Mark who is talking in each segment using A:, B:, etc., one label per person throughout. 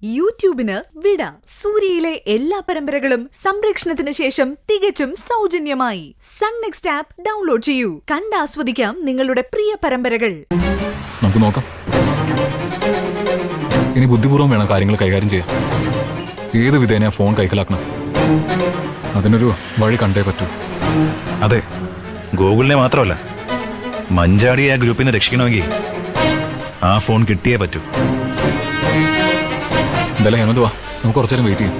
A: യൂട്യൂബിന് വിട. സൂര്യയിലെ എല്ലാ പരമ്പരകളും സംരക്ഷണത്തിന് ശേഷം തികച്ചും സൗജന്യമായി സൺ നെക്സ്റ്റ് ആപ്പ് ഡൗൺലോഡ് ചെയ്യൂ. കണ്ടാസ്വദിക്കാം നിങ്ങളുടെ പ്രിയ പരമ്പരകൾ.
B: നമുക്ക് നോക്കാം. ഇനി ബുദ്ധിപൂർവ്വം വേണം കാര്യങ്ങൾ കൈകാര്യം ചെയ്യാൻ. ഏത് വിധേന ഫോൺ കൈക്കലാക്കണം. അതിനൊരു വഴി കണ്ടേ പറ്റൂ.
C: അതെ, ഗൂഗിളിനെ മാത്രമല്ല, മഞ്ചാടിയെ ആ ഗ്രൂപ്പിൽ നിന്ന് രക്ഷിക്കണമെങ്കിൽ ആ ഫോൺ കിട്ടിയേ പറ്റൂ.
B: എന്തായാലും ഹേമന്ത് വാ, നമുക്ക് കുറച്ചേരം വെയിറ്റ് ചെയ്യാം.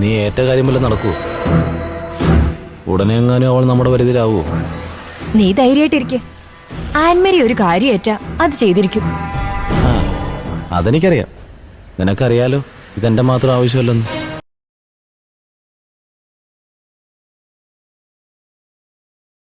D: നീ ഏറ്റ കാര്യം വല്ല നടക്കുവോ? ഉടനെ എങ്ങാനും അവൾ നമ്മുടെ പരിധിയിലാവോ?
E: നീ ധൈര്യമായിട്ടിരിക്കെ. ആൻമേരി ഒരു കാര്യം ഏറ്റാ അത് ചെയ്തിരിക്കും.
D: അതെനിക്കറിയാം. നിനക്കറിയാലോ ഇതെന്റെ മാത്രം ആവശ്യമല്ലെന്ന്.